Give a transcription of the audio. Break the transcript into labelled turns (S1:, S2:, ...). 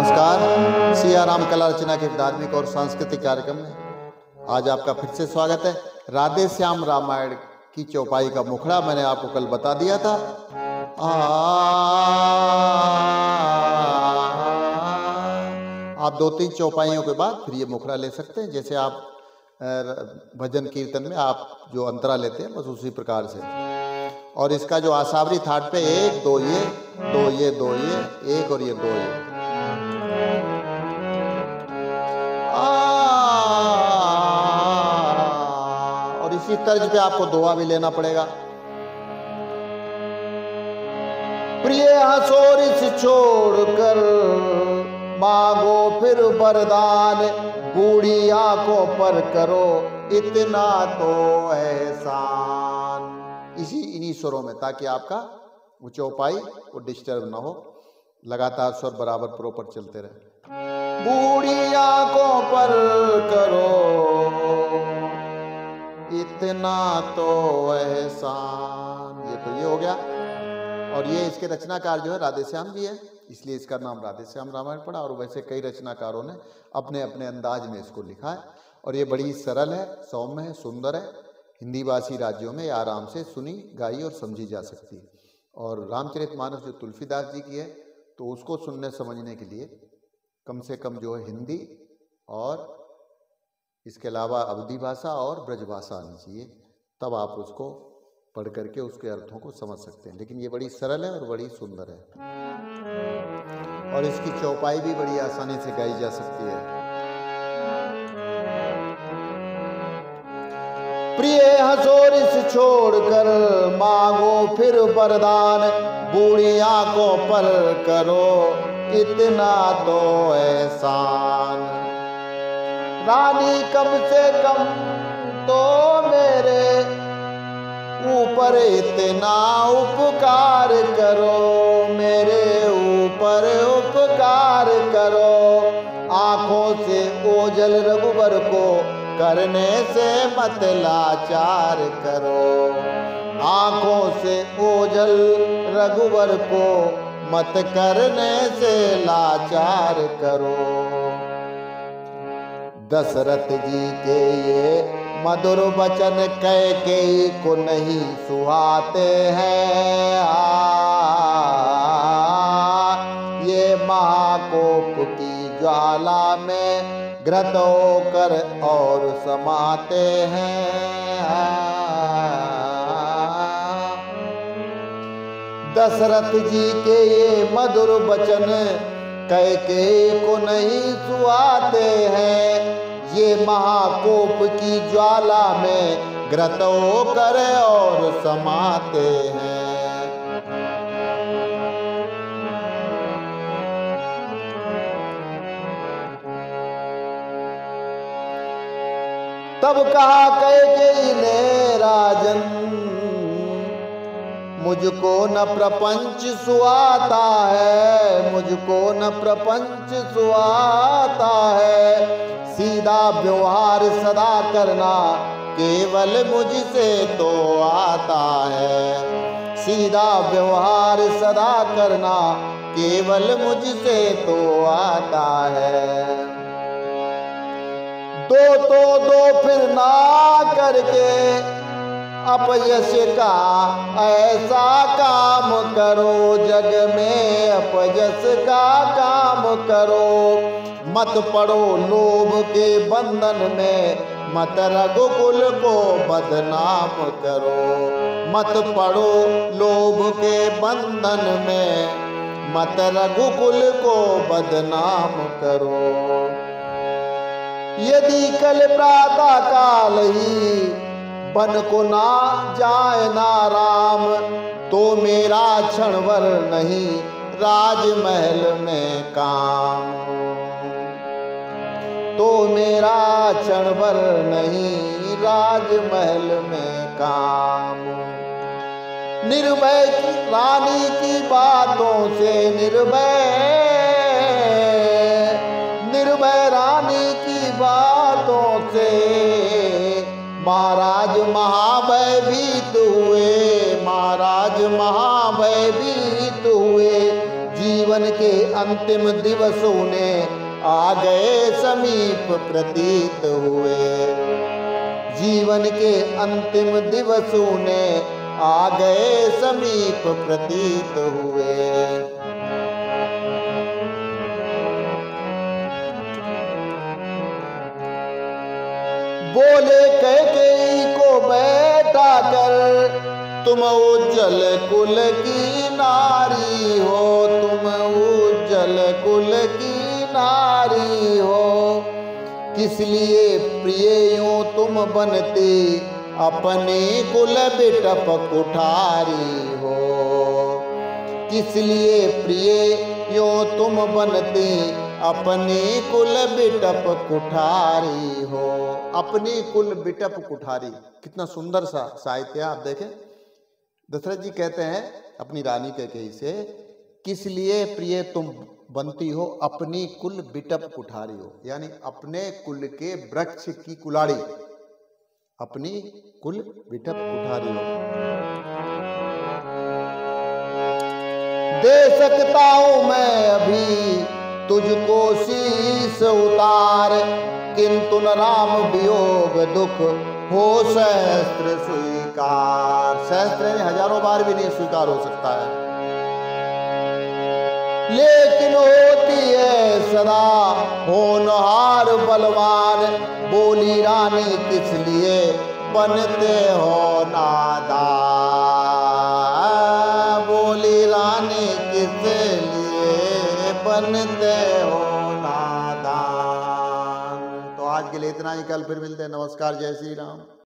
S1: नमस्कार। सियाराम कला रचना के धार्मिक और सांस्कृतिक कार्यक्रम में आज आपका फिर से स्वागत है। राधे श्याम रामायण की चौपाई का मुखड़ा मैंने आपको कल बता दिया था। आप 2-3 चौपाइयों के बाद फिर ये मुखड़ा ले सकते हैं। जैसे आप भजन कीर्तन में आप जो अंतरा लेते हैं बस उसी प्रकार से। और इसका जो आसावरी थाट पे 1 2 ये 2 ये 2 ये 1 और ये 2 ये। और इसी तर्ज पे आपको दुआ भी लेना पड़ेगा। प्रिय हसोरिस छोड़कर मांगो फिर वरदान, बूढ़ी आंखों पर करो इतना तो एहसान। इन्हीं स्वरों में, ताकि आपका वो चौपाई वो डिस्टर्ब ना हो, लगातार स्वर बराबर प्रॉपर चलते रहे। बूढ़ी आंखों पर करो इतना तो एहसान। ये हो गया। और ये इसके रचनाकार जो है राधे श्याम जी है, इसलिए इसका नाम राधे श्याम रामायण पड़ा। और वैसे कई रचनाकारों ने अपने अपने अंदाज में इसको लिखा है। और ये बड़ी सरल है, सौम्य है, सुंदर है। हिंदी भाषी राज्यों में आराम से सुनी, गाई और समझी जा सकती है। और रामचरितमानस जो तुलसीदास जी की है, तो उसको सुनने समझने के लिए कम से कम जो है हिंदी और इसके अलावा अवधी भाषा और ब्रज भाषा आनी चाहिए, तब आप उसको पढ़ करके उसके अर्थों को समझ सकते हैं। लेकिन ये बड़ी सरल है और बड़ी सुंदर है। और इसकी चौपाई भी बड़ी आसानी से गाई जा सकती है। प्रिय हसोरिस छोड़कर मांगो फिर वरदान, बूढ़ी आंखों पर करो इतना तो एहसान। रानी कम से कम तो मेरे ऊपर इतना उपकार करो, मेरे ऊपर उपकार करो। आंखों से ओझल रघुबर को करने से मत लाचार करो। आंखों से ओझल रघुबर को मत करने से लाचार करो। दशरथ जी के ये मधुर वचन कैकेयी को नहीं सुहाते हैं। ये महाकोप की ज्वाला में घृत होकर और समाते हैं। दशरथ जी के ये मधुर वचन कैकेयी को नहीं सुहाते हैं। ये महाकोप की ज्वाला में घृत होकर और समाते हैं। तब कहा कैकेयी ने राजन, मुझको न प्रपंच सुहाता है, मुझको न प्रपंच सुहाता है। सीधा व्यवहार सदा करना केवल मुझसे तो आता है। सीधा व्यवहार सदा करना केवल मुझसे तो आता है। दो तो दो फिर ना करके अपयश का ऐसा काम करो, जग में अपयश का काम करो। मत पड़ो लोभ के बंधन में, मत रघुकुल को बदनाम करो। मत पड़ो लोभ के बंधन में, मत रघुकुल को बदनाम करो। यदि कल प्रातः काल ही बन को ना जाए ना राम, तो मेरा क्षण भर नहीं राजमहल में काम। तो मेरा क्षण भर नहीं राजमहल में काम। निर्भय रानी की बातों से निर्भय रानी की बातों से महाराज महाभयभीत हुए, महाराज महाभयभीत हुए। जीवन जीवन के अंतिम दिवस उन्हें आ गए समीप प्रतीत हुए। जीवन के अंतिम दिवस उन्हें आ गए समीप प्रतीत हुए। बोले कैकेयी को बैठा कर, तुम उज्जल कुल की नारी हो, तुम उज्जल कुल की नारी हो। किस लिए प्रिय यूं तुम बनती, अपने कुल बिटप कुठारी हो। किस लिए प्रिय यूं तुम बनती, अपने कुल बिटप कुठारी हो। अपनी कुल बिटप कुठारी, कितना सुंदर सा साहित्य आप देखें। दशरथ जी कहते हैं अपनी रानी कैकेयी से, किस लिए प्रिय तुम बनती हो, अपनी कुल बिटप कुठारी हो, यानी अपने कुल के वृक्ष की कुलाड़ी, अपनी कुल बिटप कुठारी हो। दे सकता हूं मैं अभी तुझको शीश उतार, किंतु न राम वियोग दुख हो सहस्त्र स्वीकार। सहस्त्र हजारों बार भी नहीं स्वीकार हो सकता है, लेकिन होती है सदा होनहार बलवान। बोली रानी किस लिए बनते हो नादान, बोली रानी किस लिए बनते हो नादान। तो आज के लिए इतना ही, कल फिर मिलते हैं। नमस्कार, जय श्री राम।